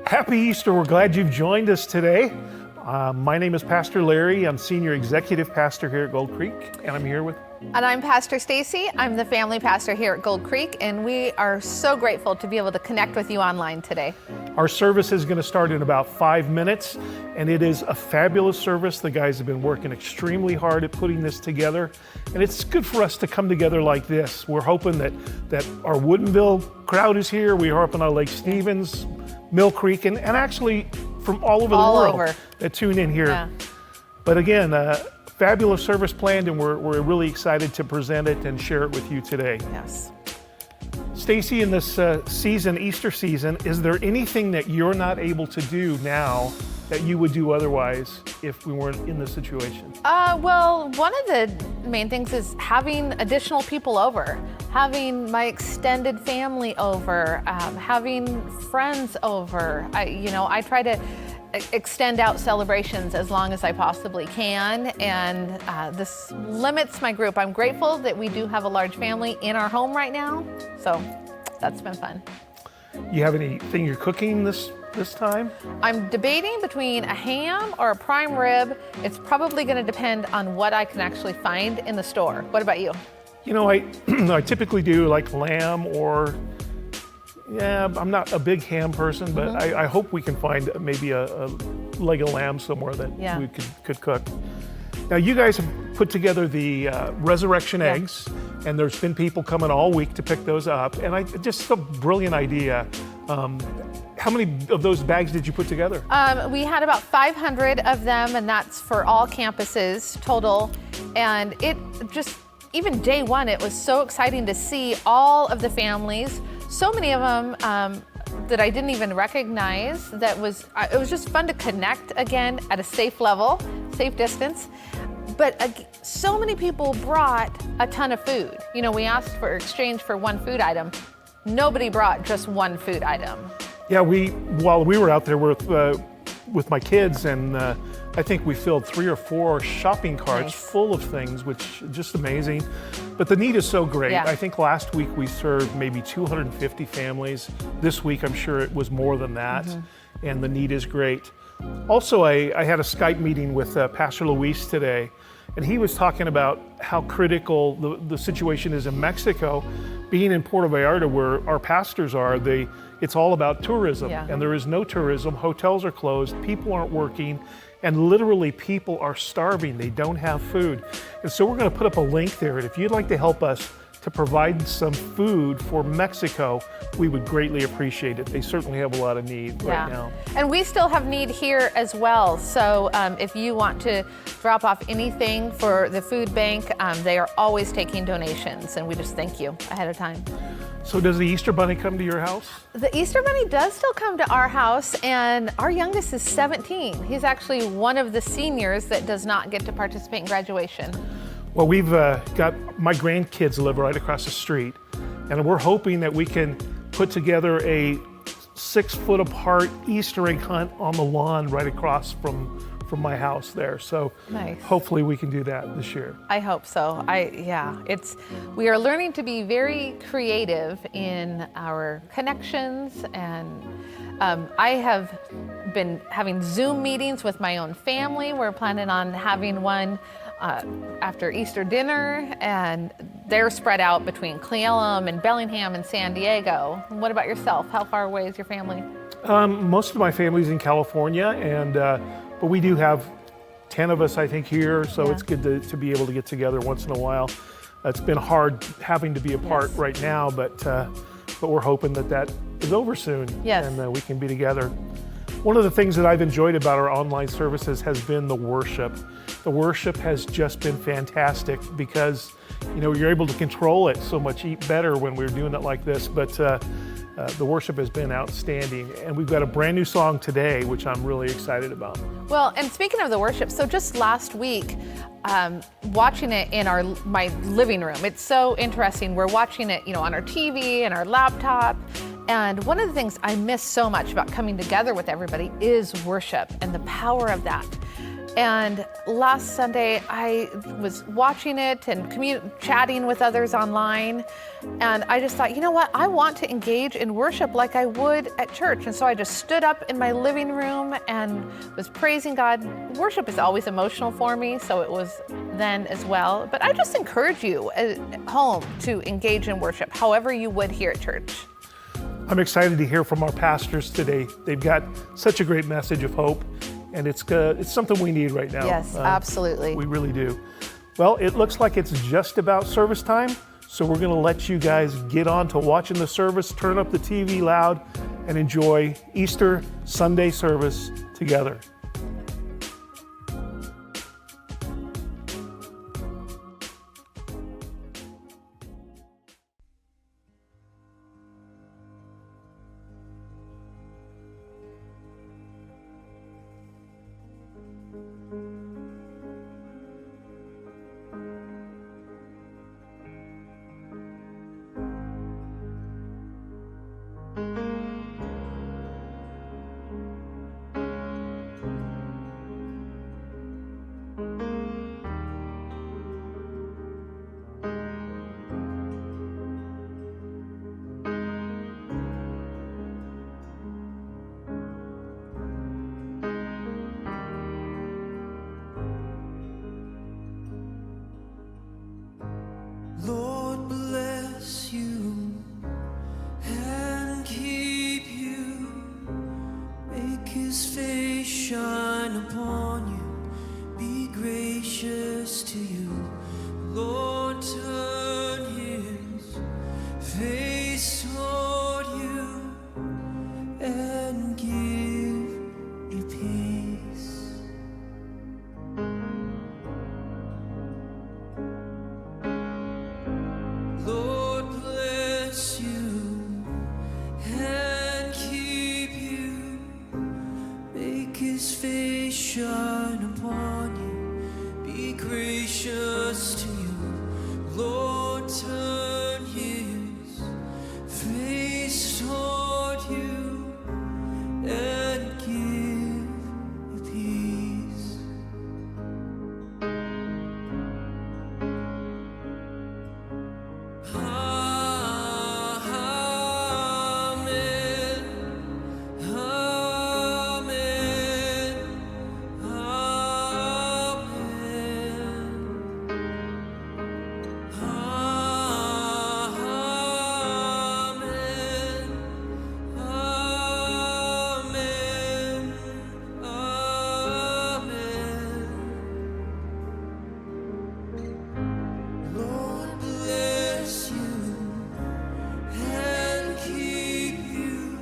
Happy Easter. We're glad you've joined us today. My name is Pastor Larry. I'm Senior Executive Pastor here at Gold Creek, and I'm here with... And I'm Pastor Stacy. I'm the family pastor here at Gold Creek, and we are so grateful to be able to connect with you online today. Our service is going to start in about 5 minutes, and it is a fabulous service. The guys have been working extremely hard at putting this together, and it's good for us to come together like this. We're hoping that our Woodinville crowd is here. We're hoping our Lake Stevens, Mill Creek, and actually from all over the world that tune in here. Yeah. But again, fabulous service planned, and we're really excited to present it and share it with you today. Yes. Stacy, in this season, Easter season, is there anything that you're not able to do now that you would do otherwise if we weren't in this situation? Well, one of the main things is having additional people over, having my extended family over, having friends over. I try to extend out celebrations as long as I possibly can, and this limits my group. I'm grateful that we do have a large family in our home right now, so that's been fun. You have anything you're cooking this time? I'm debating between a ham or a prime rib. It's probably going to depend on what I can actually find in the store. What about you? You know, I typically do like lamb or... Yeah, I'm not a big ham person, but I hope we can find maybe a leg of lamb somewhere that we could cook. Now, you guys have put together the resurrection eggs, and there's been people coming all week to pick those up, and just a brilliant idea. How many of those bags did you put together? We had about 500 of them, and that's for all campuses total. And it just, even day one, it was so exciting to see all of the families. So many of them that I didn't even recognize. It was just fun to connect again at a safe level, safe distance. But so many people brought a ton of food. You know, we asked for exchange for one food item. Nobody brought just one food item. Yeah, while we were out there with my kids, and I think we filled 3 or 4 shopping carts full of things, which is just amazing. But the need is so great. Yeah. I think last week we served maybe 250 families. This week I'm sure it was more than that, and the need is great. Also, I had a Skype meeting with Pastor Luis today, and he was talking about how critical the situation is in Mexico. Being in Puerto Vallarta, where our pastors are, it's all about tourism, and there is no tourism. Hotels are closed, people aren't working, and literally people are starving. They don't have food. And so we're going to put up a link there, and if you'd like to help us to provide some food for Mexico, we would greatly appreciate it. They certainly have a lot of need right now. And we still have need here as well. So if you want to drop off anything for the food bank, they are always taking donations, and we just thank you ahead of time. So does the Easter Bunny come to your house? The Easter Bunny does still come to our house, and our youngest is 17. He's actually one of the seniors that does not get to participate in graduation. Well, we've got my grandkids live right across the street, and we're hoping that we can put together a 6-foot apart Easter egg hunt on the lawn right across from my house there. So hopefully we can do that this year. I hope so. We are learning to be very creative in our connections, and I have been having Zoom meetings with my own family. We're planning on having one after Easter dinner, and they're spread out between Cle Elum and Bellingham and San Diego. What about yourself? How far away is your family? Most of my family's in California, and but we do have 10 of us, I think, here, so it's good to be able to get together once in a while. It's been hard having to be apart right now, but we're hoping that is over soon, and we can be together. One of the things that I've enjoyed about our online services has been the worship. The worship has just been fantastic because, you're able to control it so much better when we're doing it like this, but the worship has been outstanding, and we've got a brand new song today, which I'm really excited about. Well, and speaking of the worship, so just last week, watching it in my living room, it's so interesting. We're watching it, on our TV and our laptop, and one of the things I miss so much about coming together with everybody is worship and the power of that. And last Sunday, I was watching it and chatting with others online. And I just thought, you know what? I want to engage in worship like I would at church. And so I just stood up in my living room and was praising God. Worship is always emotional for me, so it was then as well. But I just encourage you at home to engage in worship however you would here at church. I'm excited to hear from our pastors today. They've got such a great message of hope, and it's something we need right now. Yes, absolutely. We really do. Well, it looks like it's just about service time, so we're going to let you guys get on to watching the service, turn up the TV loud, and enjoy Easter Sunday service together. Lord bless you and keep you, make his face shine upon you, be gracious to you. Lord turn his face toward you and give you peace. Lord bless you and keep you, make his face shine upon you, be gracious to you. Lord turn his face toward you and give you peace. Lord bless you and keep you,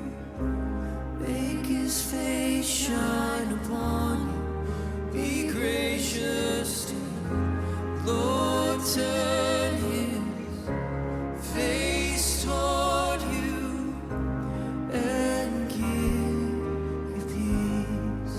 make his face shine upon you, be gracious to you. Lord turn his face toward you and give you peace.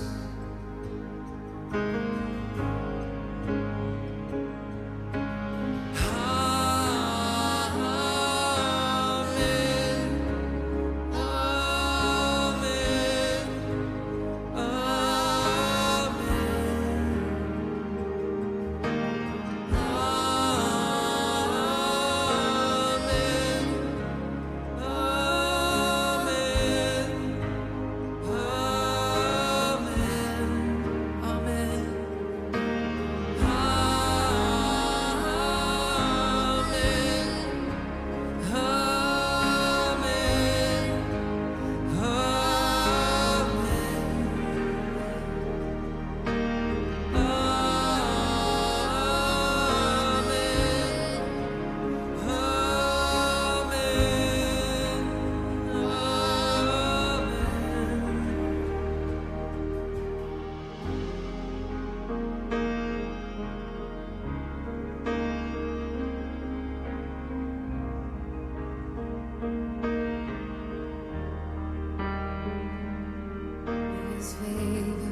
His favor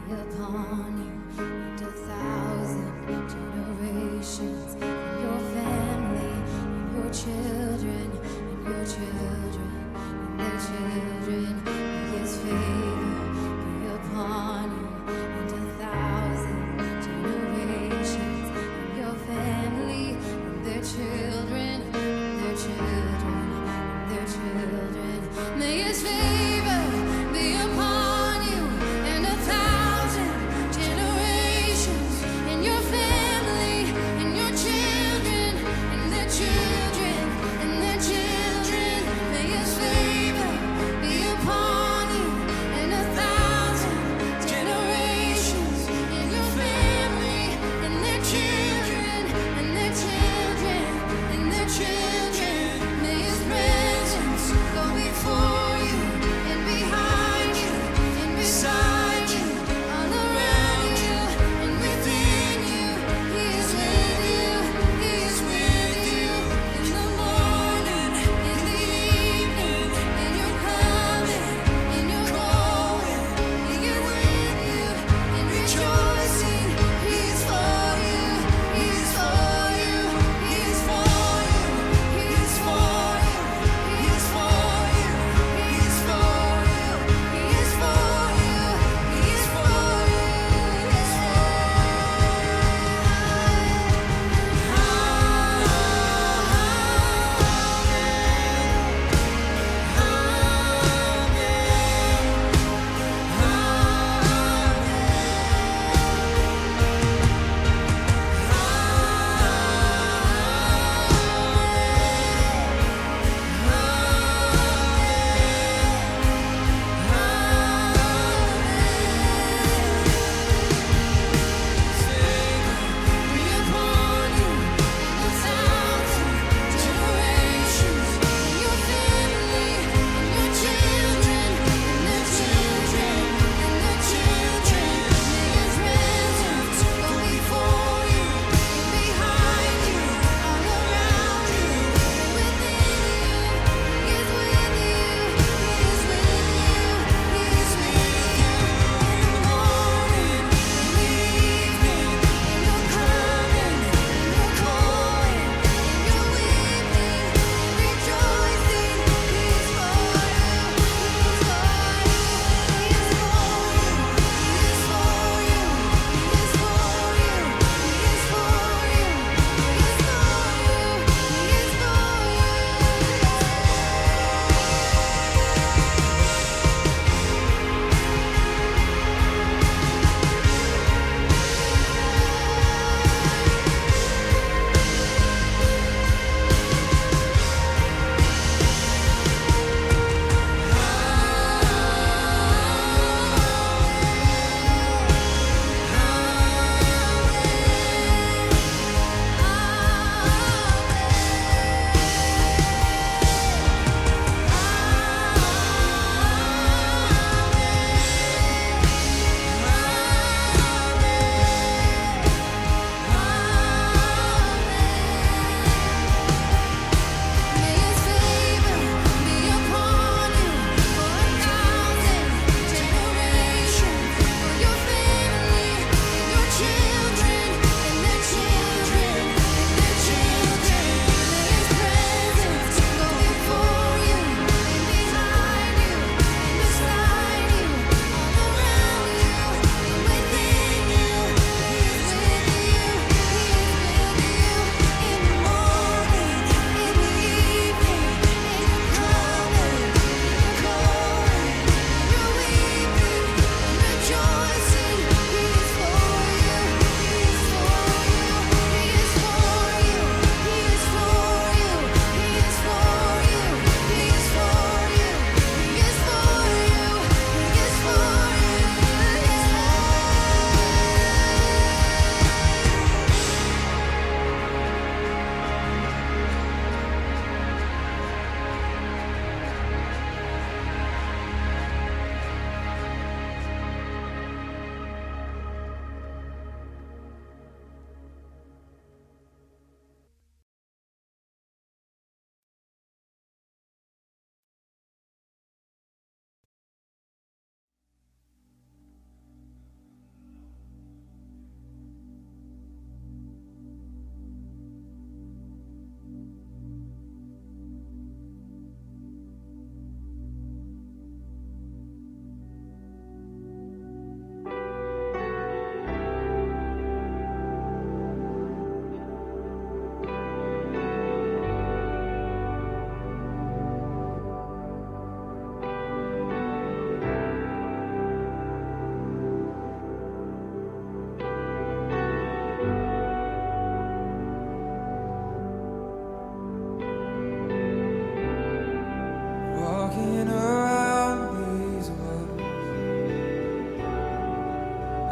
be upon you and 1,000 generations, and your family, and your children, and your children, and their children. May his favor be upon you and 1,000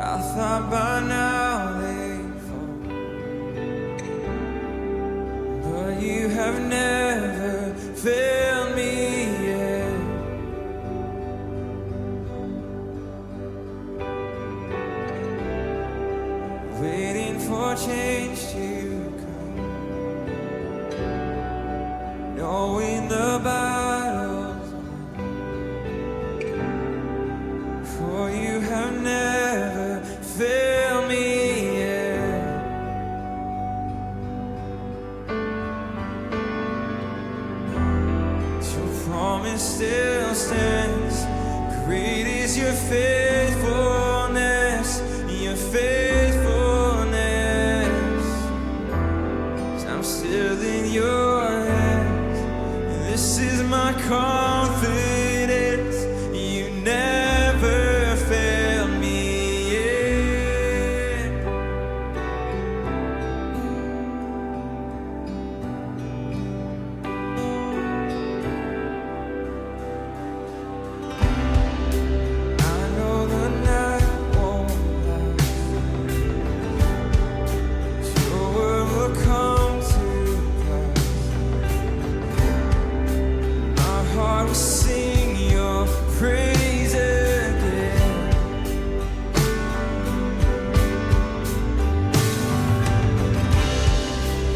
I thought by now they'd fall, but you have never failed me yet. Waiting for change to come, knowing the battle's won, for you have never failed me yet. Your promise still stands. Great is your faithfulness, your faithfulness. I'm still in your hands. This is my confidence. You never failed me yet. I know the night won't last. Your word will come to pass. My heart will sing your praise again.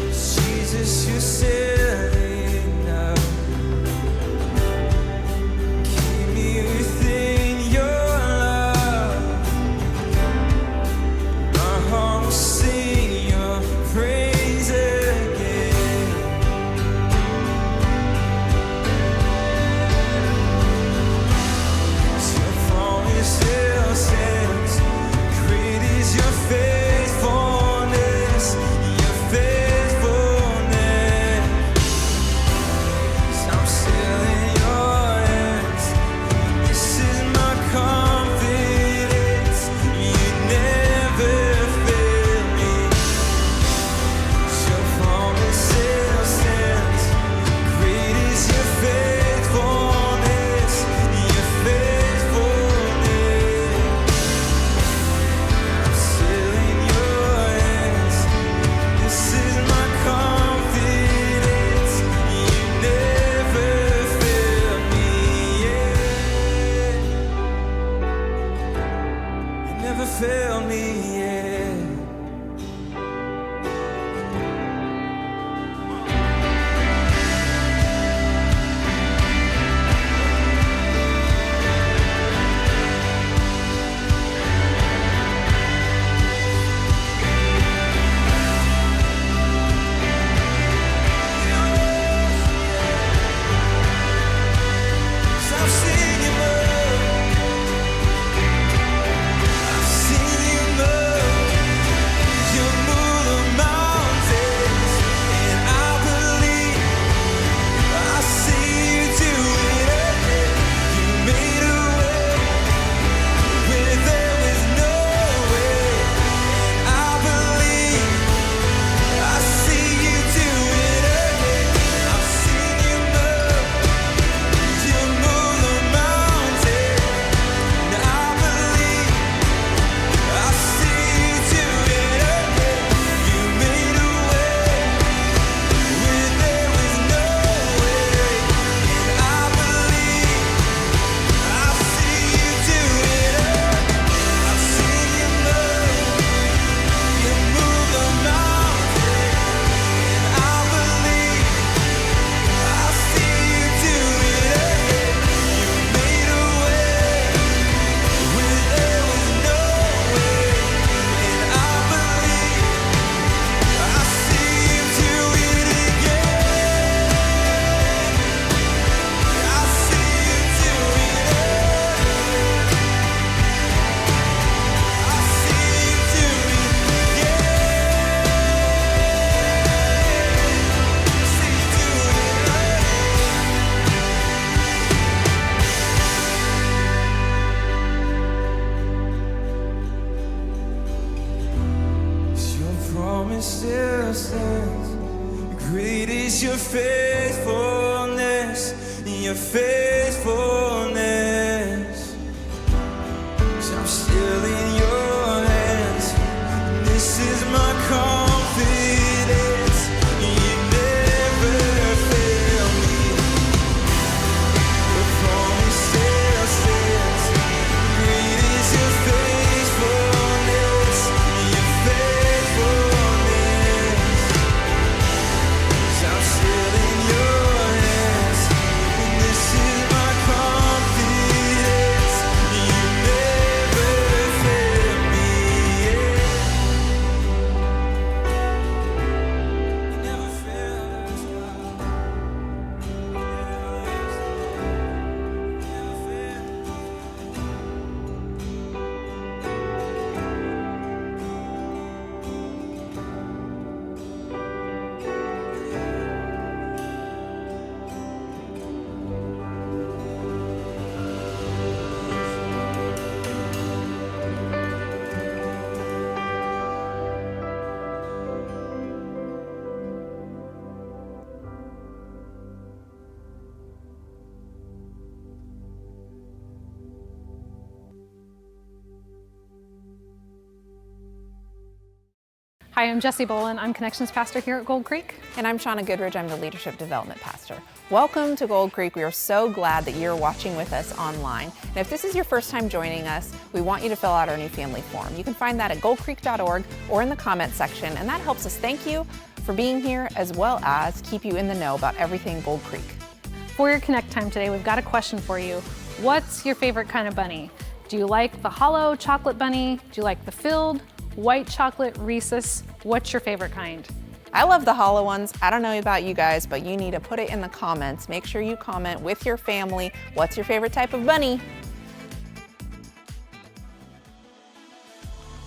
Jesus, you're sailing now. Keep me within your love. My heart will sing your praise again. Your promise still stands. Great is your faithfulness, your faithfulness. I'm still in your hands. This is my confidence. You never fail me. Your promise still stands. Great is your faithfulness, your faithfulness. I'm still in your hands. This is my confidence. You never fail me yet. You never fail me yet. So I've seen you move. I've seen you move. You move the mountains, and I believe I see you do it. You made a way where there was no way, and I believe I see you do it. I've seen you move. You move the mountains, and I believe I see you do it. You made a way where there was no way, and I believe I see you do it. I've seen you move. You move the mountains, and I believe I see you do it. You made a way where there was no way, and I believe I see you do it again. I see you do it. I see you do it again. See you do it. Your promise still stands. Great is your faithfulness, your faithfulness. I'm still in your Hi, I'm Jessie Bolin. I'm Connections Pastor here at Gold Creek. And I'm Shauna Goodridge. I'm the Leadership Development Pastor. Welcome to Gold Creek. We are so glad that you're watching with us online. And if this is your first time joining us, we want you to fill out our new family form. You can find that at goldcreek.org or in the comment section, and that helps us thank you for being here as well as keep you in the know about everything Gold Creek. For your Connect time today, we've got a question for you. What's your favorite kind of bunny? Do you like the hollow chocolate bunny? Do you like the filled white chocolate Reese's? What's your favorite kind? I love the hollow ones. I don't know about you guys, but you need to put it in the comments. Make sure you comment with your family. What's your favorite type of bunny?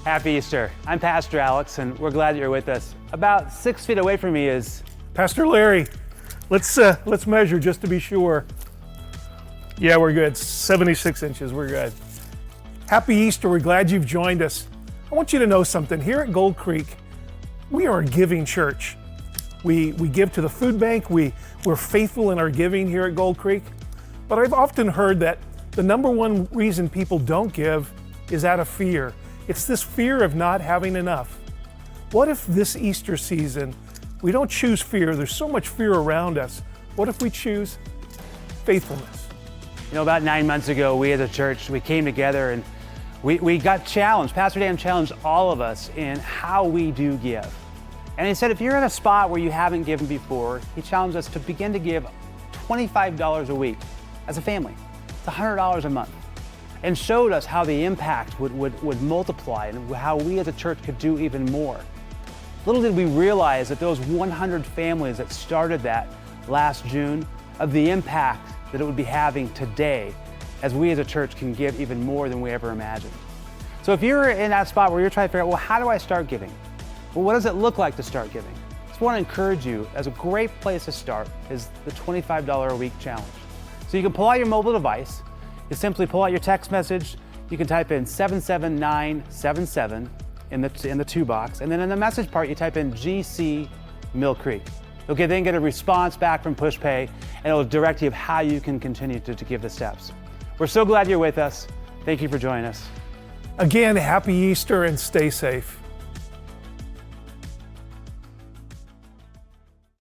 Happy Easter. I'm Pastor Alex, and we're glad you're with us. About 6 feet away from me is Pastor Larry. Let's measure just to be sure. Yeah, we're good. 76 inches. We're good. Happy Easter. We're glad you've joined us. I want you to know something. Here at Gold Creek, we are a giving church. We give to the food bank. We're faithful in our giving here at Gold Creek. But I've often heard that the number one reason people don't give is out of fear. It's this fear of not having enough. What if this Easter season, we don't choose fear? There's so much fear around us. What if we choose faithfulness? You know, about 9 months ago, we as a church, we came together and we got challenged. Pastor Dan challenged all of us in how we do give. And he said, if you're in a spot where you haven't given before, he challenged us to begin to give $25 a week as a family. It's $100 a month. And showed us how the impact would multiply and how we as a church could do even more. Little did we realize that those 100 families that started that last June, of the impact that it would be having today as we as a church can give even more than we ever imagined. So if you're in that spot where you're trying to figure out, well, how do I start giving? Well, what does it look like to start giving? I just want to encourage you, as a great place to start is the $25 a week challenge. So you can pull out your mobile device, you simply pull out your text message, you can type in 77977 in the to box, and then in the message part you type in GC Mill Creek. You'll then get a response back from PushPay, and it'll direct you of how you can continue to give the steps. We're so glad you're with us. Thank you for joining us. Again, happy Easter and stay safe.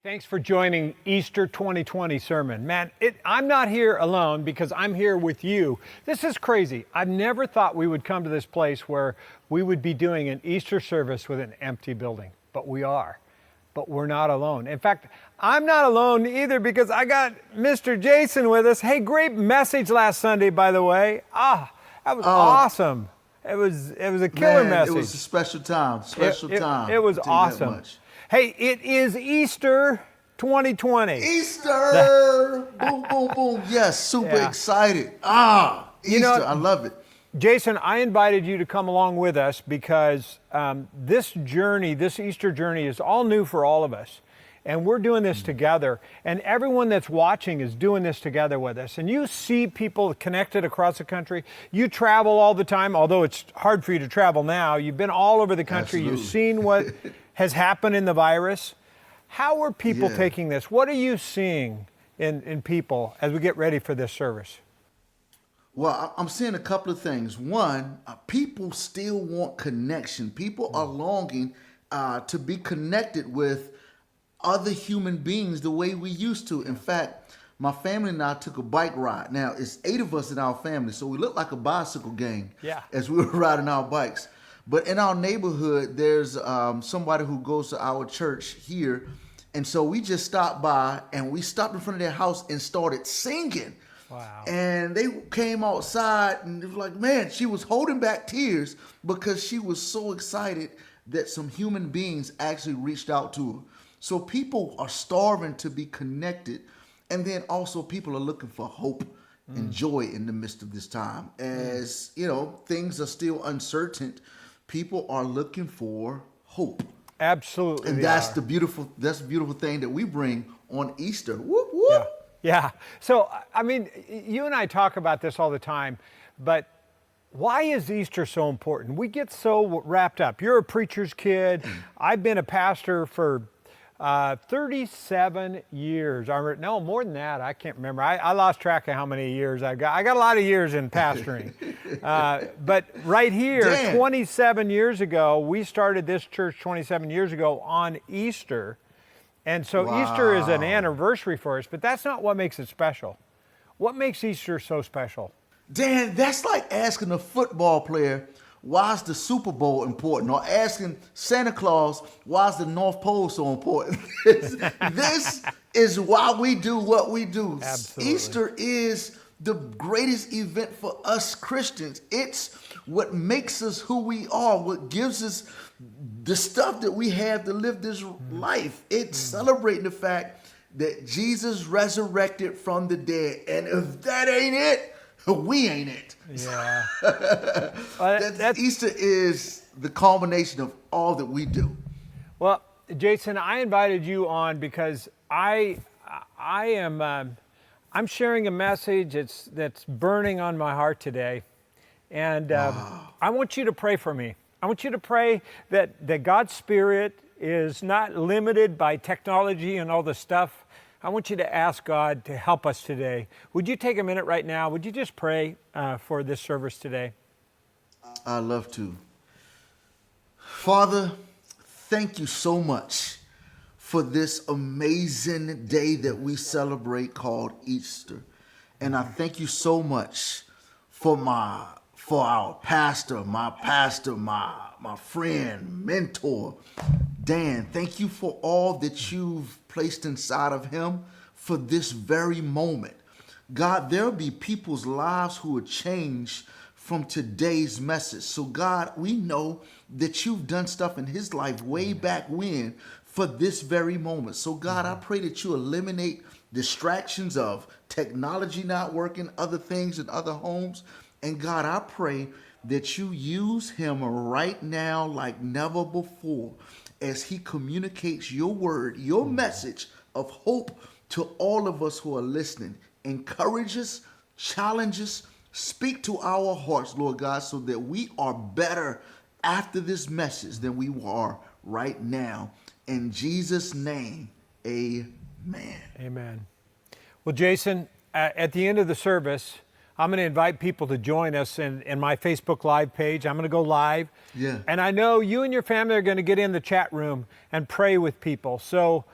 Thanks for joining Easter 2020 sermon. Man, I'm not here alone because I'm here with you. This is crazy. I've never thought we would come to this place where we would be doing an Easter service with an empty building, but we are. But we're not alone. In fact, I'm not alone either because I got Mr. Jason with us. Hey, great message last Sunday, by the way. That was awesome. It was a killer message. It was a special time. Time. It was awesome. Hey, it is Easter 2020. Easter! Boom, boom, boom. Yes, super excited. Easter, I love it. Jason, I invited you to come along with us because this Easter journey is all new for all of us. And we're doing this together. And everyone that's watching is doing this together with us. And you see people connected across the country. You travel all the time, although it's hard for you to travel now. You've been all over the country. Absolutely. You've seen what has happened in the virus. How are people taking this? What are you seeing in people as we get ready for this service? Well, I'm seeing a couple of things. One, people still want connection. People are longing to be connected with other human beings the way we used to. In fact, my family and I took a bike ride. Now, it's 8 of us in our family, so we look like a bicycle gang as we were riding our bikes. But in our neighborhood, there's somebody who goes to our church here. And so we just stopped by and we stopped in front of their house and started singing. Wow. And they came outside and they were like, man, she was holding back tears because she was so excited that some human beings actually reached out to her. So people are starving to be connected. And then also people are looking for hope and joy in the midst of this time. As, things are still uncertain, people are looking for hope. Absolutely. And that's the beautiful thing that we bring on Easter. Whoop, whoop. Yeah. So, I mean, you and I talk about this all the time, but why is Easter so important? We get so wrapped up. You're a preacher's kid. I've been a pastor for 37 years. No, more than that. I can't remember. I lost track of how many years I got. I got a lot of years in pastoring. But right here, Damn. 27 years ago, we started this church 27 years ago on Easter. And so Easter is an anniversary for us, but that's not what makes it special. What makes Easter so special? Dan, that's like asking a football player, why is the Super Bowl important? Or asking Santa Claus, why is the North Pole so important? This is why we do what we do. Absolutely. Easter is the greatest event for us Christians. It's what makes us who we are, what gives us the stuff that we have to live this life. It's celebrating the fact that Jesus resurrected from the dead. And if that ain't it, we ain't it. Yeah. Easter is the culmination of all that we do. Well, Jason, I invited you on because I'm sharing a message that's burning on my heart today. And I want you to pray for me. I want you to pray that God's Spirit is not limited by technology and all the stuff. I want you to ask God to help us today. Would you take a minute right now? Would you just pray for this service today? I love to. Father, thank you so much for this amazing day that we celebrate called Easter. And I thank you so much for our pastor, my friend, mentor, Dan. Thank you for all that you've placed inside of him for this very moment. God, there'll be people's lives who will change from today's message. So God, we know that you've done stuff in his life way back when for this very moment. So God, I pray that you eliminate distractions of technology not working, other things in other homes. And God, I pray that you use him right now like never before as he communicates your word, your message of hope to all of us who are listening. Encourage us, challenge us, speak to our hearts, Lord God, so that we are better after this message than we are right now. In Jesus' name, amen. Amen. Well, Jason, at the end of the service, I'm going to invite people to join us in my Facebook Live page. I'm going to go live. Yeah. And I know you and your family are going to get in the chat room and pray with people. So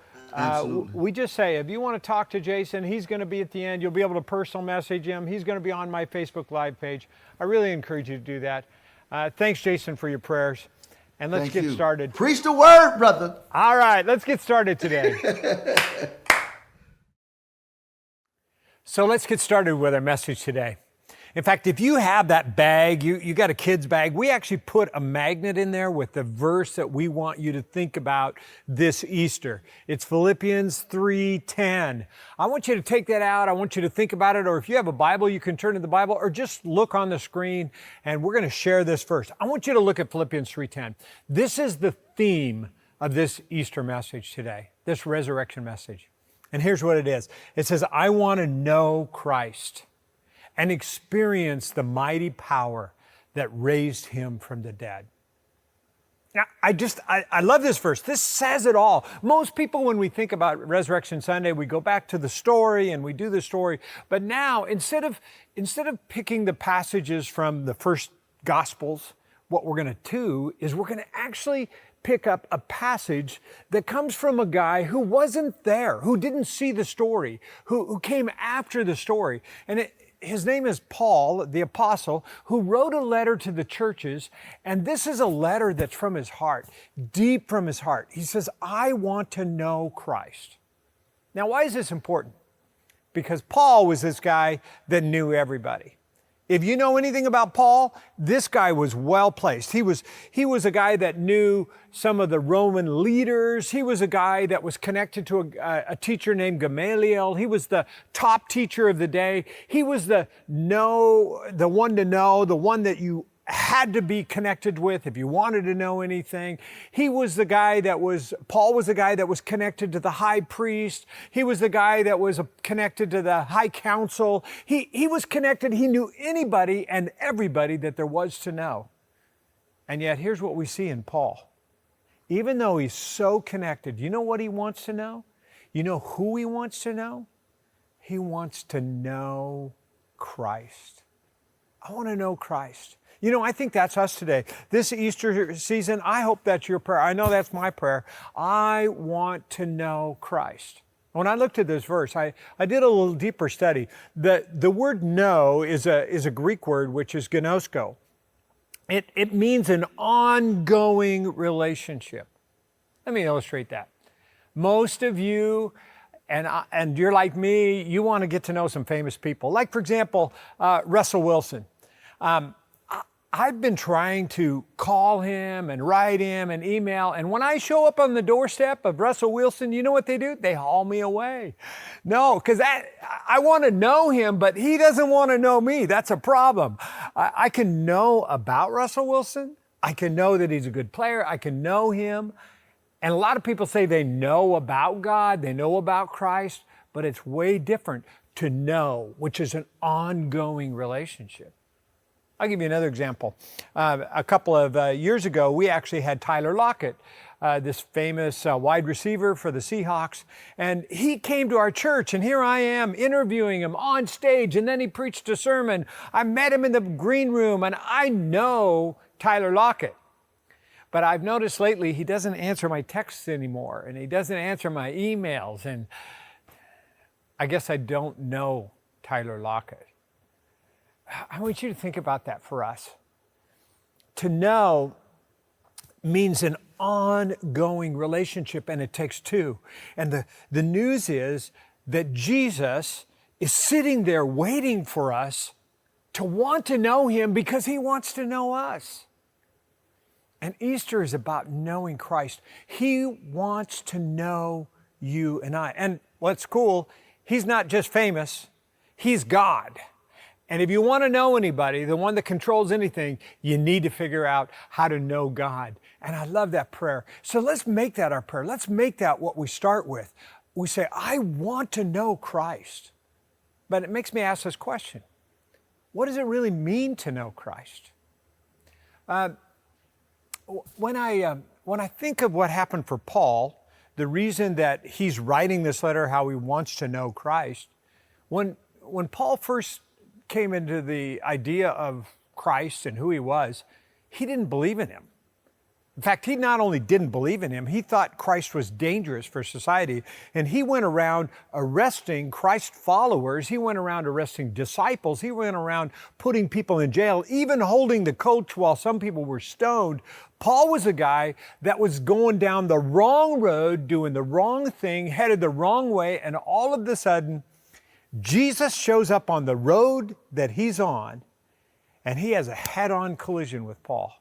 we just say, if you want to talk to Jason, he's going to be at the end. You'll be able to personal message him. He's going to be on my Facebook Live page. I really encourage you to do that. Thanks, Jason, for your prayers. And let's get started. Preach the word, brother. All right, let's get started today. So let's get started with our message today. In fact, if you have that bag, you got a kid's bag, we actually put a magnet in there with the verse that we want you to think about this Easter. It's Philippians 3:10. I want you to take that out. I want you to think about it. Or if you have a Bible, you can turn to the Bible or just look on the screen and we're going to share this verse. I want you to look at Philippians 3:10. This is the theme of this Easter message today, this resurrection message. And here's what it is. It says, I want to know Christ and experience the mighty power that raised him from the dead. Now, I love this verse. This says it all. Most people, when we think about Resurrection Sunday, we go back to the story and we do the story. But now, instead of picking the passages from the first Gospels, what we're going to do is we're going to actually pick up a passage that comes from a guy who wasn't there, who didn't see the story, who came after the story. And his name is Paul, the apostle, who wrote a letter to the churches. And this is a letter that's from his heart, deep from his heart. He says, I want to know Christ. Now, why is this important? Because Paul was this guy that knew everybody. If you know anything about Paul, this guy was well placed. He was a guy that knew some of the Roman leaders. He was a guy that was connected to a teacher named Gamaliel. He was the top teacher of the day. He was the one to know, the one that you had to be connected with if you wanted to know anything. Paul was the guy that was connected to the high priest. He was the guy that was connected to the high council. He was connected. He knew anybody and everybody that there was to know. And yet here's what we see in Paul. even though he's so connected, you know what he wants to know? You know who he wants to know? He wants to know Christ. I want to know Christ. You know, I think that's us today. This Easter season, I hope that's your prayer. I know that's my prayer. I want to know Christ. When I looked at this verse, I did a little deeper study. The word know is a Greek word, which is gnosko. It means an ongoing relationship. Let me illustrate that. Most of you, and you're like me, you want to get to know some famous people. Like, for example, Russell Wilson. I've been trying to call him and write him and email, and when I show up on the doorstep of Russell Wilson, you know what they do? They haul me away. No, because I want to know him, but he doesn't want to know me. That's a problem. I can know about Russell Wilson. I can know that he's a good player. I can know him. And a lot of people say they know about God, they know about Christ, but it's way different to know, which is an ongoing relationship. I'll give you another example. A couple of years ago, we actually had Tyler Lockett, this famous wide receiver for the Seahawks, and he came to our church, and here I am interviewing him on stage, and then he preached a sermon. I met him in the green room, and I know Tyler Lockett. But I've noticed lately he doesn't answer my texts anymore, and he doesn't answer my emails, and I guess I don't know Tyler Lockett. I want you to think about that for us. To know means an ongoing relationship, and it takes two. And the news is that Jesus is sitting there waiting for us to want to know him because he wants to know us. And Easter is about knowing Christ. He wants to know you and I. And what's cool, he's not just famous, he's God. And if you want to know anybody, the one that controls anything, you need to figure out how to know God. And I love that prayer. So let's make that our prayer. Let's make that what we start with. We say, I want to know Christ. But it makes me ask this question. What does it really mean to know Christ? When I think of what happened for Paul, the reason that he's writing this letter, how he wants to know Christ, when Paul first came into the idea of Christ and who he was, he didn't believe in him. In fact, he not only didn't believe in him, he thought Christ was dangerous for society, and he went around arresting Christ followers. He went around arresting disciples. He went around putting people in jail, even holding the coach while some people were stoned. Paul was a guy that was going down the wrong road, doing the wrong thing, headed the wrong way, and all of a sudden, Jesus shows up on the road that he's on, and he has a head-on collision with Paul.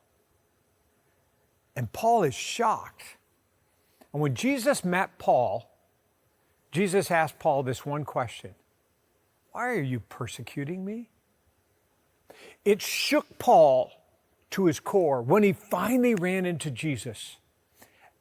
And Paul is shocked. And when Jesus met Paul, Jesus asked Paul this one question: why are you persecuting me? It shook Paul to his core when he finally ran into Jesus,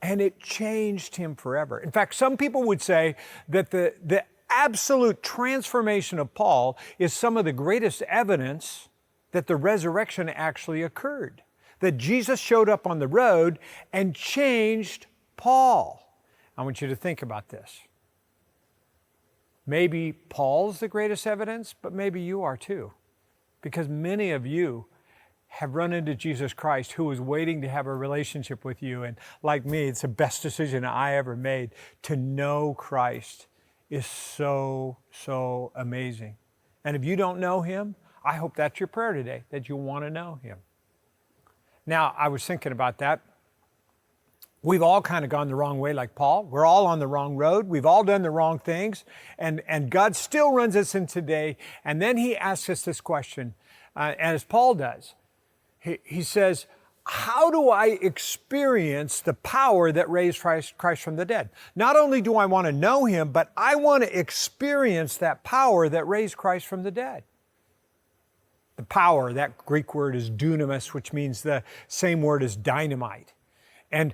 and it changed him forever. In fact, some people would say that the absolute transformation of Paul is some of the greatest evidence that the resurrection actually occurred. That Jesus showed up on the road and changed Paul. I want you to think about this. Maybe Paul's the greatest evidence, but maybe you are too. Because many of you have run into Jesus Christ, who was waiting to have a relationship with you. And like me, it's the best decision I ever made. To know Christ is so, so amazing. And if you don't know him, I hope that's your prayer today, that you want to know him. Now, I was thinking about that. We've all kind of gone the wrong way like Paul. We're all on the wrong road. We've all done the wrong things. And God still runs us in today. And then he asks us this question, as Paul does. He says, how do I experience the power that raised Christ from the dead? Not only do I want to know him, but I want to experience that power that raised Christ from the dead. The power, that Greek word is dunamis, which means the same word as dynamite. And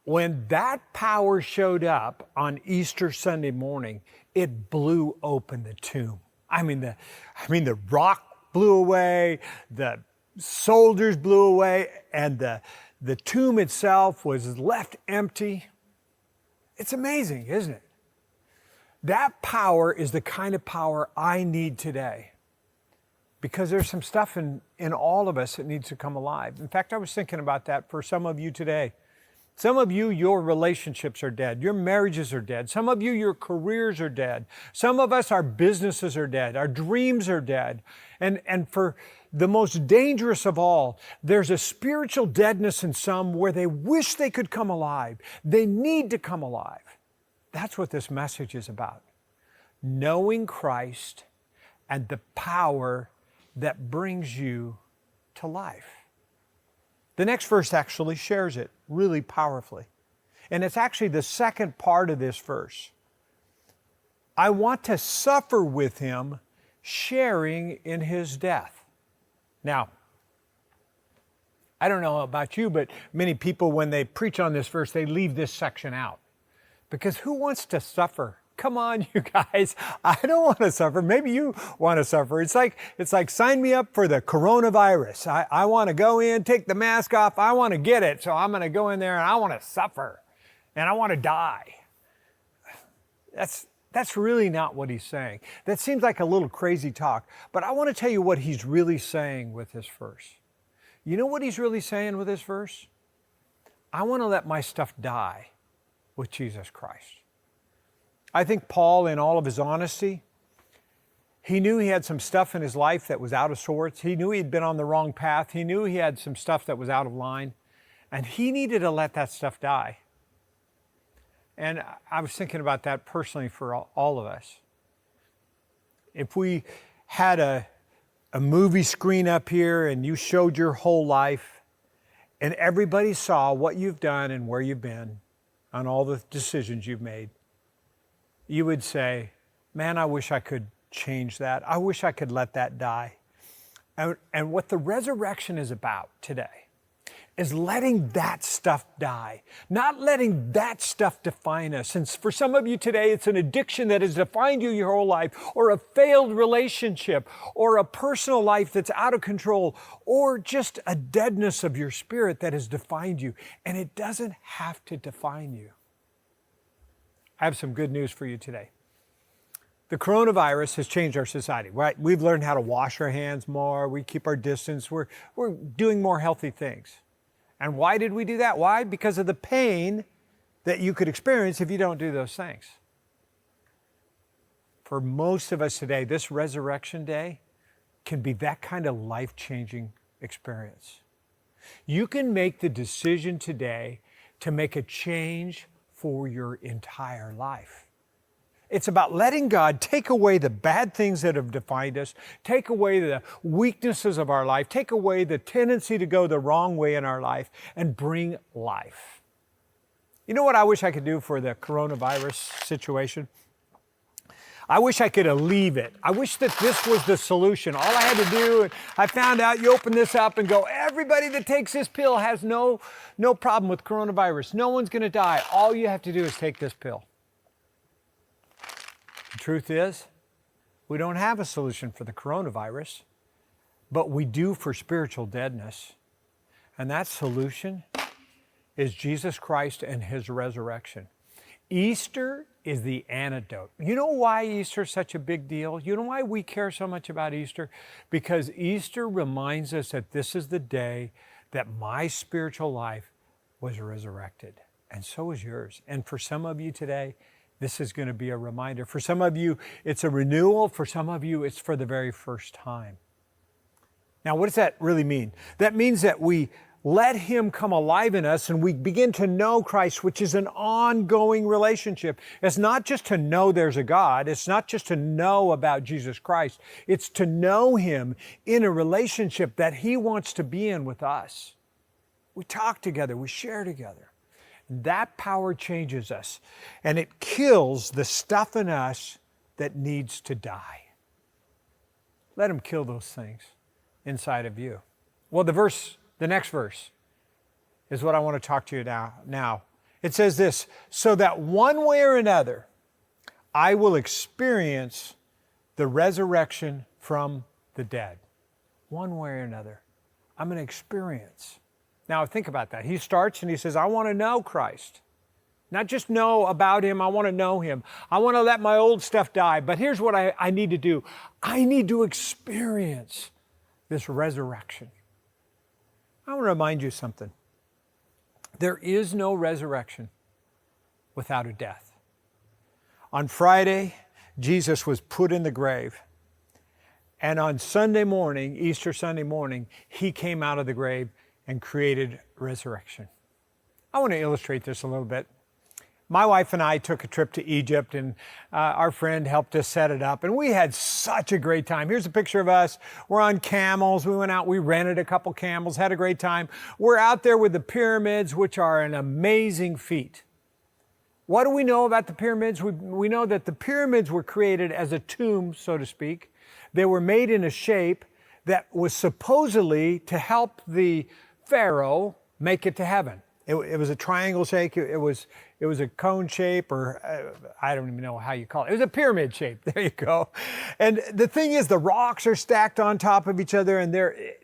when that power showed up on Easter Sunday morning, it blew open the tomb. I mean, the rock blew away, the soldiers blew away, and The tomb itself was left empty. It's amazing, isn't it? That power is the kind of power I need today, because there's some stuff in all of us that needs to come alive. In fact, I was thinking about that for some of you today. Some of you, your relationships are dead. Your marriages are dead. Some of you, your careers are dead. Some of us, our businesses are dead. Our dreams are dead. And for the most dangerous of all, there's a spiritual deadness in some where they wish they could come alive. They need to come alive. That's what this message is about. Knowing Christ and the power that brings you to life. The next verse actually shares it really powerfully. And it's actually the second part of this verse. I want to suffer with him, sharing in his death. Now, I don't know about you, but many people, when they preach on this verse, they leave this section out. Because who wants to suffer? Come on, you guys. I don't want to suffer. Maybe you want to suffer. It's like sign me up for the coronavirus. I want to go in, take the mask off. I want to get it. So I'm going to go in there and I want to suffer. And I want to die. That's really not what he's saying. That seems like a little crazy talk. But I want to tell you what he's really saying with this verse. You know what he's really saying with this verse? I want to let my stuff die with Jesus Christ. I think Paul, in all of his honesty, he knew he had some stuff in his life that was out of sorts. He knew he'd been on the wrong path. He knew he had some stuff that was out of line. And he needed to let that stuff die. And I was thinking about that personally for all of us. If we had a movie screen up here and you showed your whole life and everybody saw what you've done and where you've been on all the decisions you've made, you would say, man, I wish I could change that. I wish I could let that die. And what the resurrection is about today is letting that stuff die, not letting that stuff define us. And for some of you today, it's an addiction that has defined you your whole life, or a failed relationship, or a personal life that's out of control, or just a deadness of your spirit that has defined you. And it doesn't have to define you. I have some good news for you today. The coronavirus has changed our society, right? We've learned how to wash our hands more. We keep our distance. We're doing more healthy things. And why did we do that? Why? Because of the pain that you could experience if you don't do those things. For most of us today, this resurrection day can be that kind of life-changing experience. You can make the decision today to make a change for your entire life. It's about letting God take away the bad things that have defined us, take away the weaknesses of our life, take away the tendency to go the wrong way in our life, and bring life. You know what I wish I could do for the coronavirus situation? I wish I could alleviate it. I wish that this was the solution. All I had to do, I found out, you open this up and go, everybody that takes this pill has no problem with coronavirus. No one's going to die. All you have to do is take this pill. The truth is, we don't have a solution for the coronavirus, but we do for spiritual deadness. And that solution is Jesus Christ and his resurrection. Easter is the antidote. You know why Easter is such a big deal? You know why we care so much about Easter? Because Easter reminds us that this is the day that my spiritual life was resurrected. And so is yours. And for some of you today, this is going to be a reminder. For some of you, it's a renewal. For some of you, it's for the very first time. Now, what does that really mean? That means that we let him come alive in us and we begin to know Christ, which is an ongoing relationship. It's not just to know there's a God. It's not just to know about Jesus Christ. It's to know him in a relationship that he wants to be in with us. We talk together. We share together. That power changes us, and it kills the stuff in us that needs to die. Let him kill those things inside of you. Well, the next verse is what I want to talk to you now. It says this, so that one way or another, I will experience the resurrection from the dead. One way or another, I'm going to experience. Now think about that. He starts and he says, I want to know Christ. Not just know about him, I want to know him. I want to let my old stuff die. But here's what I need to do. I need to experience this resurrection. I want to remind you something. There is no resurrection without a death. On Friday, Jesus was put in the grave. And on Sunday morning, Easter Sunday morning, he came out of the grave and created resurrection. I want to illustrate this a little bit. My wife and I took a trip to Egypt, and our friend helped us set it up, and we had such a great time. Here's a picture of us. We're on camels. We went out, we rented a couple camels, had a great time. We're out there with the pyramids, which are an amazing feat. What do we know about the pyramids? We know that the pyramids were created as a tomb, so to speak. They were made in a shape that was supposedly to help the Pharaoh make it to heaven. It was a triangle shape. It was a cone shape, or I don't even know how you call it. It was a pyramid shape. There you go. And the thing is, the rocks are stacked on top of each other, and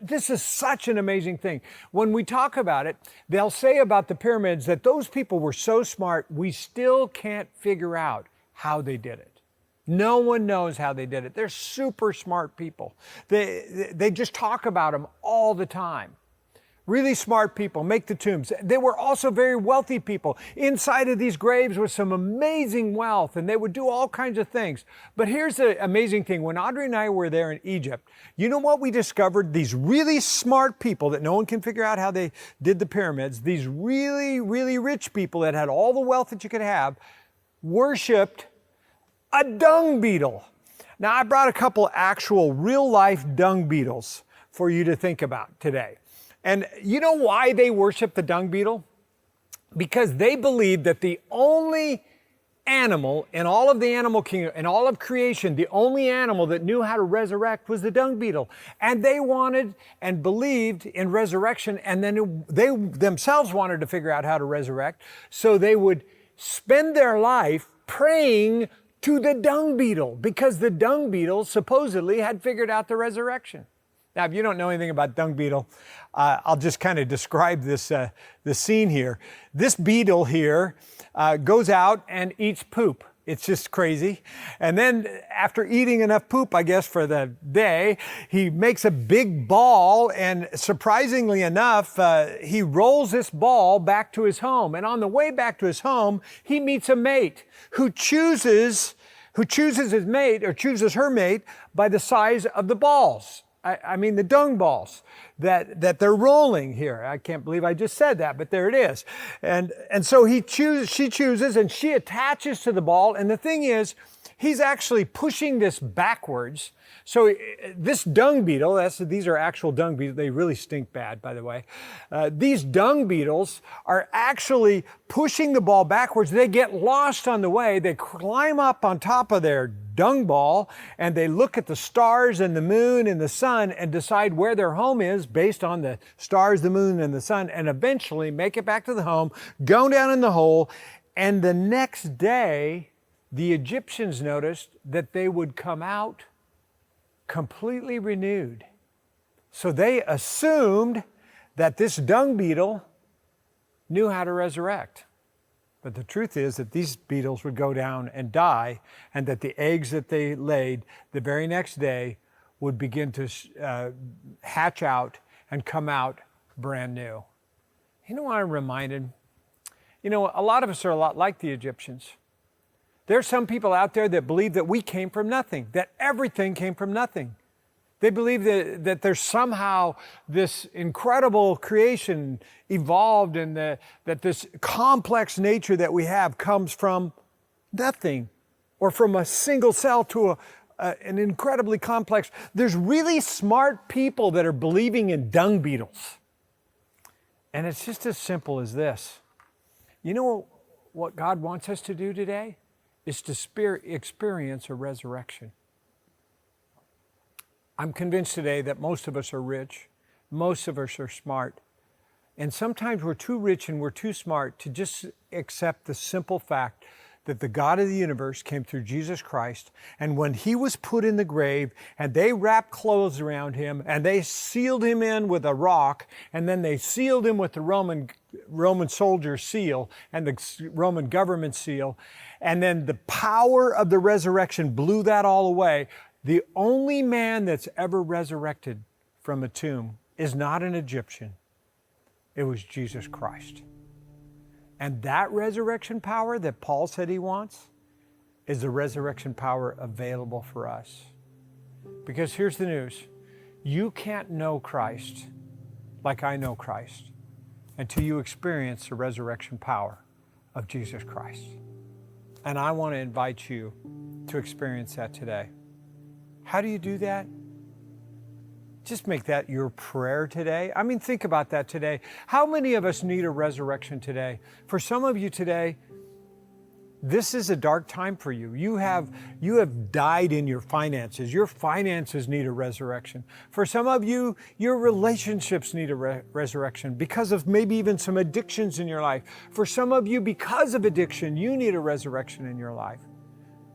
this is such an amazing thing. When we talk about it, they'll say about the pyramids that those people were so smart, we still can't figure out how they did it. No one knows how they did it. They're super smart people. They just talk about them all the time. Really smart people make the tombs. They were also very wealthy people. Inside of these graves was some amazing wealth, and they would do all kinds of things. But here's the amazing thing. When Audrey and I were there in Egypt, you know what we discovered? These really smart people that no one can figure out how they did the pyramids, these really, really rich people that had all the wealth that you could have, worshiped a dung beetle. Now, I brought a couple actual real-life dung beetles for you to think about today. And you know why they worship the dung beetle? Because they believed that the only animal in all of the animal kingdom, in all of creation, the only animal that knew how to resurrect was the dung beetle. And they wanted and believed in resurrection, and then they themselves wanted to figure out how to resurrect. So they would spend their life praying to the dung beetle, because the dung beetle supposedly had figured out the resurrection. Now, if you don't know anything about dung beetle, I'll just kind of describe this scene here. This beetle here goes out and eats poop. It's just crazy. And then after eating enough poop, I guess, for the day, he makes a big ball, and surprisingly enough, he rolls this ball back to his home. And on the way back to his home, he meets a mate who chooses his mate, or chooses her mate, by the size of the balls. I mean the dung balls that they're rolling here. I can't believe I just said that, but there it is. And so she chooses, and she attaches to the ball. And the thing is, he's actually pushing this backwards. So this dung beetle, these are actual dung beetles. They really stink bad, by the way. These dung beetles are actually pushing the ball backwards. They get lost on the way. They climb up on top of their dung ball, and they look at the stars and the moon and the sun and decide where their home is based on the stars, the moon, and the sun, and eventually make it back to the home, go down in the hole. And the next day, the Egyptians noticed that they would come out completely renewed. So they assumed that this dung beetle knew how to resurrect. But the truth is that these beetles would go down and die, and that the eggs that they laid the very next day would begin to hatch out and come out brand new. You know what I'm reminded? You know, a lot of us are a lot like the Egyptians. There's some people out there that believe that we came from nothing, that everything came from nothing. They believe that there's somehow this incredible creation evolved, and that this complex nature that we have comes from nothing, or from a single cell to an incredibly complex. There's really smart people that are believing in dung beetles. And it's just as simple as this. You know what God wants us to do today? Is to experience a resurrection. I'm convinced today that most of us are rich, most of us are smart, and sometimes we're too rich and we're too smart to just accept the simple fact that the God of the universe came through Jesus Christ, and when he was put in the grave and they wrapped clothes around him and they sealed him in with a rock, and then they sealed him with the Roman soldier seal and the Roman government seal, and then the power of the resurrection blew that all away. The only man that's ever resurrected from a tomb is not an Egyptian. It was Jesus Christ. And that resurrection power that Paul said he wants is the resurrection power available for us. Because here's the news. You can't know Christ like I know Christ until you experience the resurrection power of Jesus Christ. And I want to invite you to experience that today. How do you do that? Just make that your prayer today. I mean, think about that today. How many of us need a resurrection today? For some of you today, this is a dark time for you. You have died in your finances. Your finances need a resurrection. For some of you, your relationships need a resurrection because of maybe even some addictions in your life. For some of you, because of addiction, you need a resurrection in your life.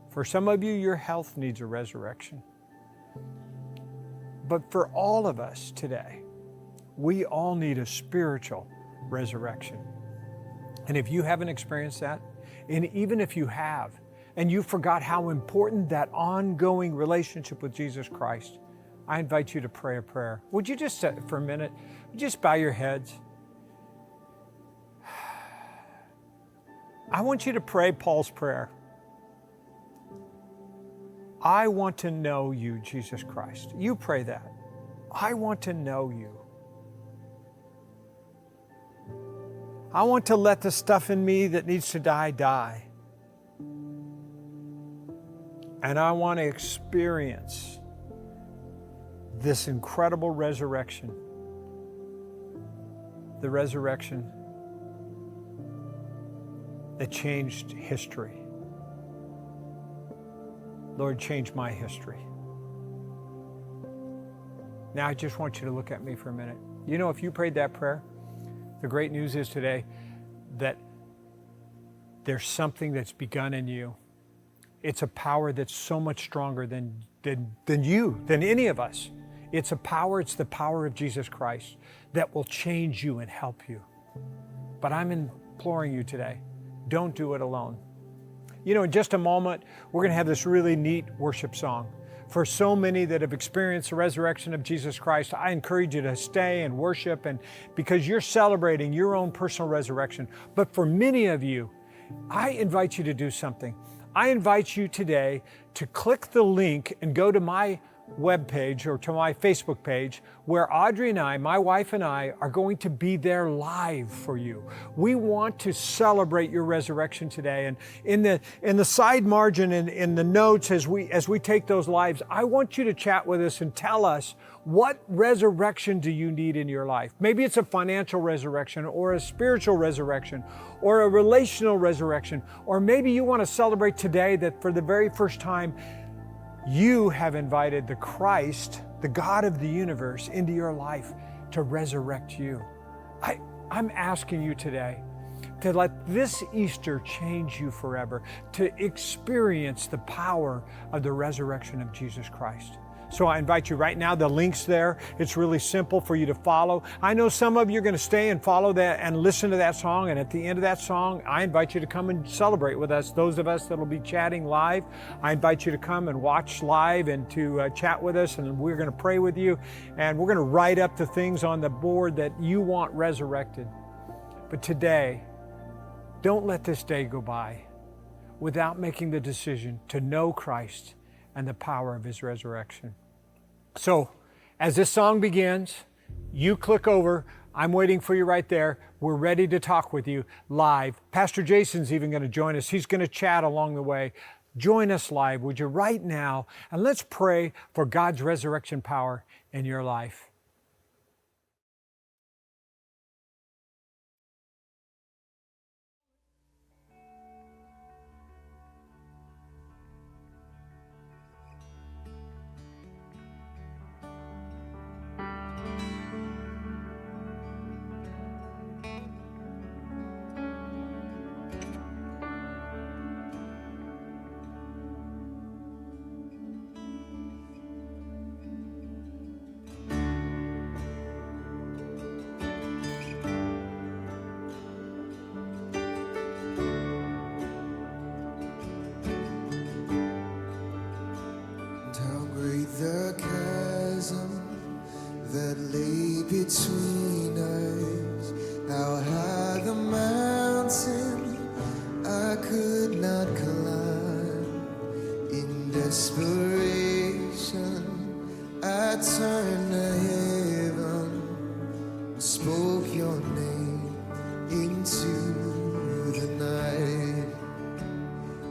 For some of you, your health needs a resurrection. But for all of us today, we all need a spiritual resurrection. And if you haven't experienced that, and even if you have, and you forgot how important that ongoing relationship with Jesus Christ, I invite you to pray a prayer. Would you just, for a minute, just bow your heads? I want you to pray Paul's prayer. I want to know you, Jesus Christ. You pray that. I want to know you. I want to let the stuff in me that needs to die, die. And I want to experience this incredible resurrection. The resurrection that changed history. Lord, change my history. Now I just want you to look at me for a minute. You know, if you prayed that prayer, the great news is today that there's something that's begun in you. It's a power that's so much stronger than you, than any of us. It's the power of Jesus Christ that will change you and help you. But I'm imploring you today, don't do it alone. You know, in just a moment, we're going to have this really neat worship song. For so many that have experienced the resurrection of Jesus Christ, I encourage you to stay and worship, and because you're celebrating your own personal resurrection. But for many of you, I invite you to do something. I invite you today to click the link and go to my webpage or to my Facebook page where Audrey and I, my wife and I, are going to be there live for you. We want to celebrate your resurrection today. And in the side margin and in the notes as we take those lives, I want you to chat with us and tell us, what resurrection do you need in your life? Maybe it's a financial resurrection or a spiritual resurrection or a relational resurrection, or maybe you want to celebrate today that for the very first time you have invited the Christ, the God of the universe, into your life to resurrect you. I'm asking you today to let this Easter change you forever, to experience the power of the resurrection of Jesus Christ. So I invite you right now, the link's there. It's really simple for you to follow. I know some of you are going to stay and follow that and listen to that song. And at the end of that song, I invite you to come and celebrate with us. Those of us that will be chatting live, I invite you to come and watch live and to chat with us. And we're going to pray with you. And we're going to write up the things on the board that you want resurrected. But today, don't let this day go by without making the decision to know Christ and the power of His resurrection. So, as this song begins, you click over. I'm waiting for you right there. We're ready to talk with you live. Pastor Jason's even going to join us. He's going to chat along the way. Join us live, would you, right now, and let's pray for God's resurrection power in your life. spoke your name into the night.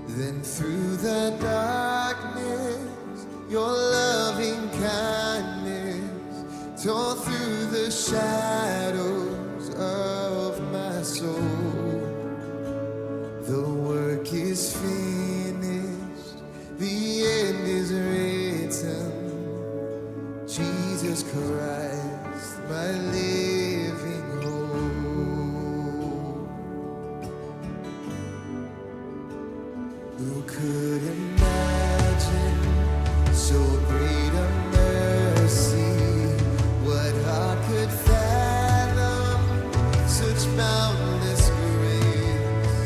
Then through the darkness, your loving kindness tore through the shadows of my soul. The work is finished, the end is written. Jesus Christ, my living hope. Who could imagine so great a mercy? What heart could fathom such boundless grace?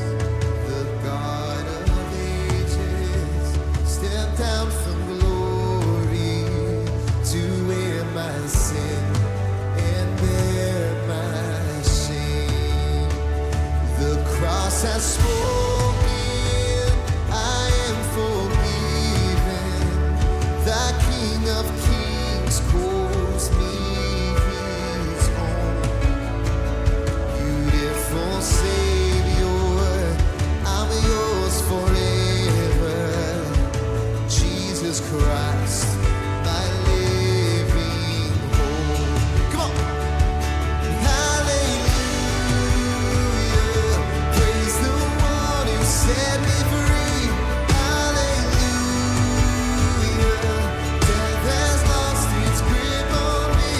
The God of ages stepped down from glory to wear my sin and bear my shame. The cross has spoken, I am forgiven. The King of Kings calls me his own. Beautiful Savior, I'm yours forever. Jesus Christ, my living hope. Come on. Hallelujah. Praise the one who set me free. Hallelujah. Death has lost its grip on me.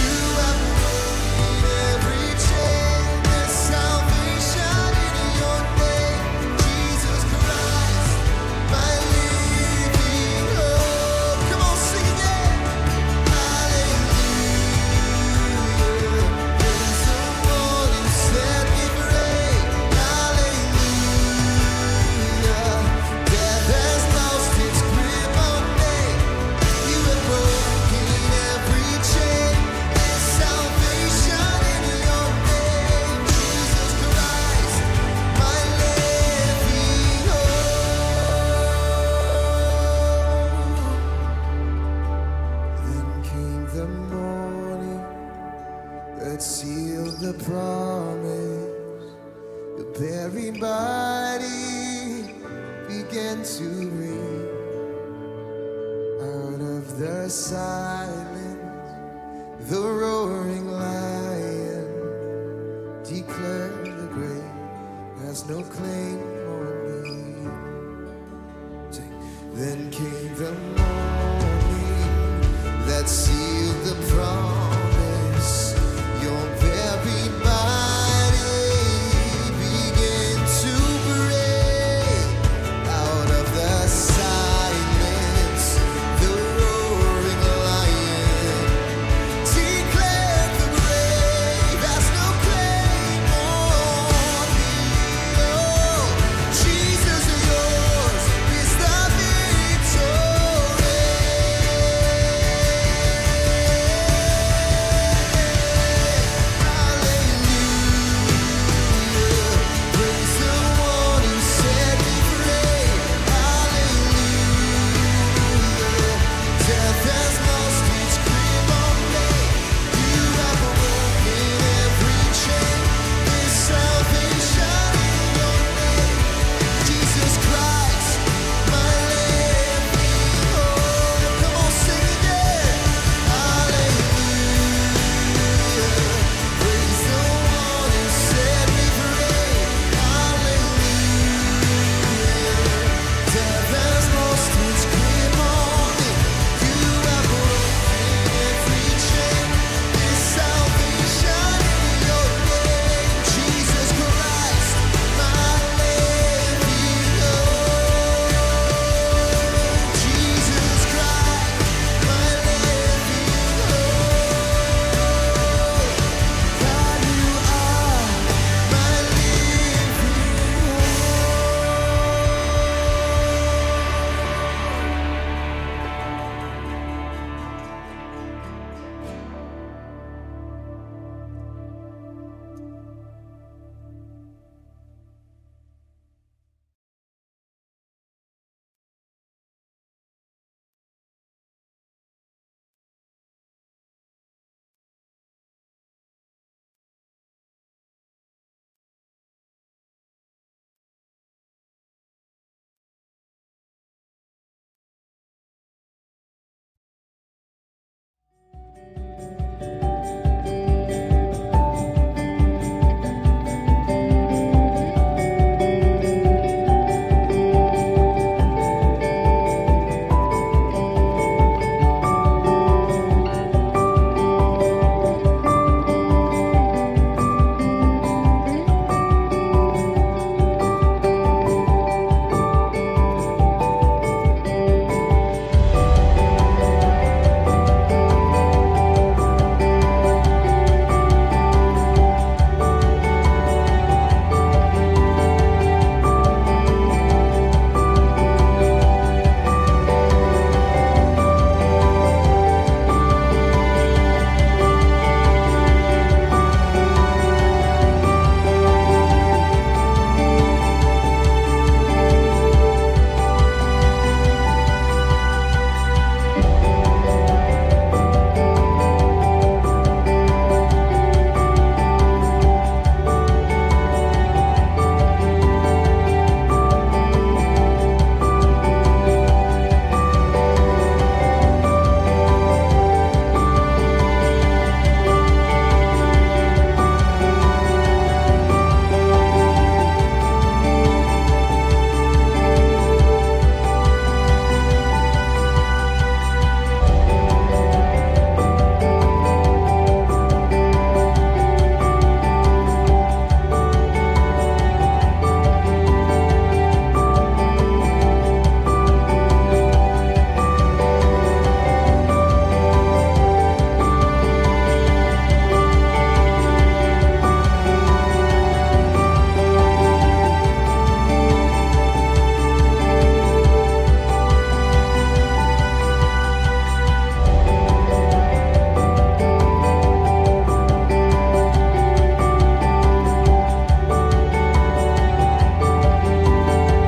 You have broken every chain. There's salvation in your name. Jesus Christ, my living hope. Come on, sing again. Hallelujah. Praise the one who set me free. Hallelujah. Death has lost its grip on me. You have broken every chain. There's salvation in your name. Jesus Christ, my living hope. Then came the morning that sealed the promise. The buried body began to ring. Out of the silence, the roaring lion declared the grave has no claim on me. Sing. Then came the morning that sealed the promise.